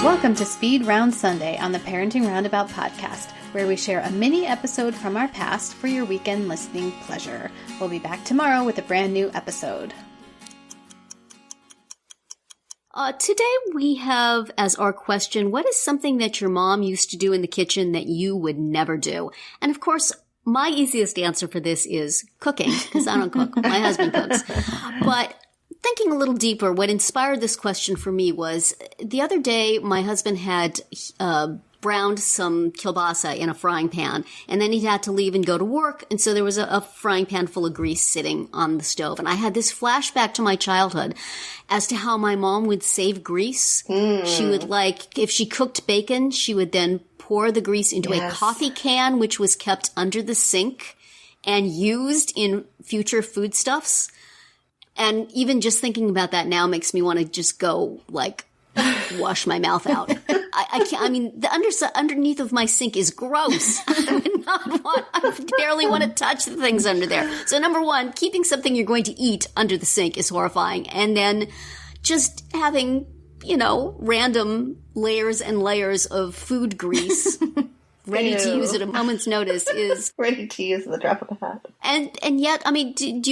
Welcome to Speed Round Sunday on the Parenting Roundabout podcast, where we share a mini episode from our past for your weekend listening pleasure. We'll be back tomorrow with a brand new episode. Today we have as our question, what is something that your mom used to do in the kitchen that you would never do? And of course, my easiest answer for this is cooking, because I don't cook. My husband cooks. But thinking a little deeper, what inspired this question for me was the other day my husband had browned some kielbasa in a frying pan, and then he had to leave and go to work, and so there was a frying pan full of grease sitting on the stove. And I had this flashback to my childhood as to how my mom would save grease. She would, if she cooked bacon, she would then pour the grease into a coffee can, which was kept under the sink and used in future foodstuffs. And even just thinking about that now makes me want to just go, wash my mouth out. I can't, the underneath of my sink is gross. I barely want to touch the things under there. So number one, keeping something you're going to eat under the sink is horrifying. And then just having, random layers and layers of food grease ready to use at a moment's notice is ready to use at the drop of a hat. And yet, did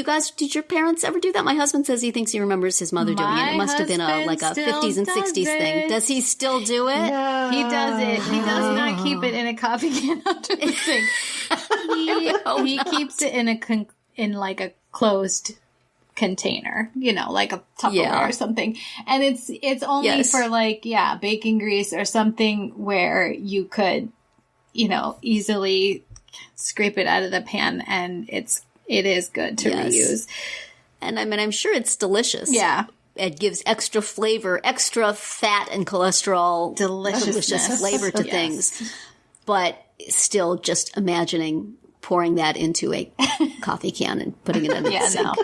your parents ever do that? My husband says he thinks he remembers his mother doing it. It must have been a 50s and 60s thing. Does he still do it? No. He does it. He does not keep it in a coffee can under the sink. He keeps it in a closed container, like a Tupperware or something. And it's only for bacon grease or something where you could easily scrape it out of the pan, and it is good to reuse. And I'm sure it's delicious. Yeah. It gives extra flavor, extra fat and cholesterol. Delicious flavor to things. But still just imagining pouring that into a coffee can and putting it in the sink.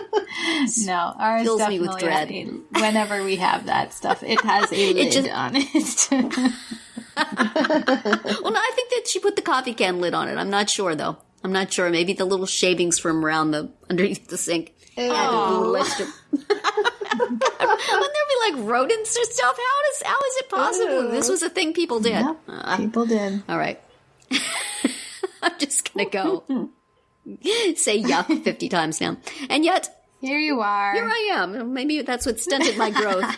No. Ours fills me with dread. Whenever we have that stuff, it has a lid on it. Well, no, I think that she put the coffee can lid on it. I'm not sure, though. I'm not sure. Maybe the little shavings from around underneath the sink added a little extra. Wouldn't there be rodents or stuff? How is it possible? This was a thing people did. Yep, people did. All right. I'm just going to go say yuck 50 times now. And yet, here you are. Here I am. Maybe that's what stunted my growth.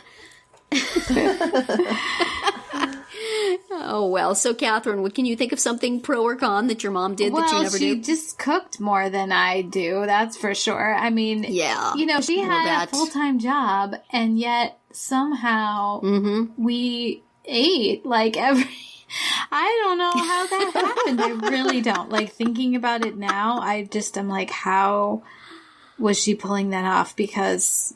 Oh, well. So, Catherine, can you think of something pro or con that your mom did that you never she do? just cooked more than I do, that's for sure. She had a full-time job, and yet somehow we ate every... I don't know how that happened. I really don't. Thinking about it now, I'm how was she pulling that off? Because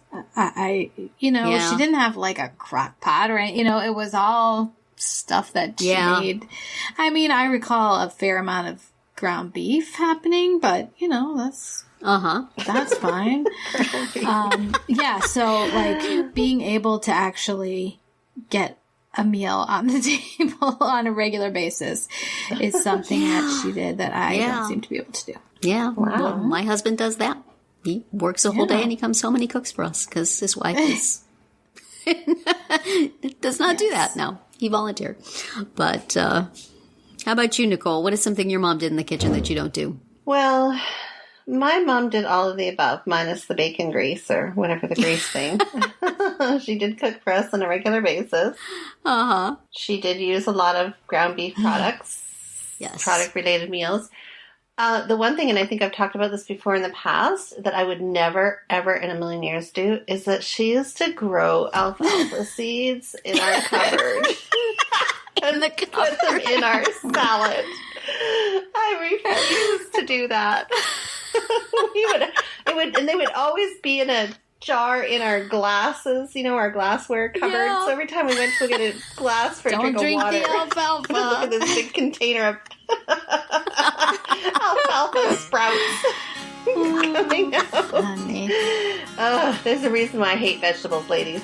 she didn't have a crock pot or anything. It was all stuff that she made. I recall a fair amount of ground beef happening, but that's fine. So being able to actually get a meal on the table on a regular basis is something that she did that I don't seem to be able to do. Yeah. Wow. Well, my husband does that. He works a whole day and he comes home and he cooks for us because his wife does not do that now. He volunteered. But how about you, Nicole? What is something your mom did in the kitchen that you don't do? Well, my mom did all of the above, minus the bacon grease or whatever the grease thing. She did cook for us on a regular basis. She did use a lot of ground beef products. Yes. Product-related meals. The one thing, and I think I've talked about this before in the past, that I would never, ever in a million years do, is that she used to grow alfalfa seeds in our cupboard. And put them in our salad. I refused to do that. And they would always be in a jar in our glasses, our glassware cupboard. Yeah. So every time we went to get a glass for a drink of water, the alfalfa. Look at this big container of alfalfa sprouts coming out. Honey. There's a reason why I hate vegetables, ladies.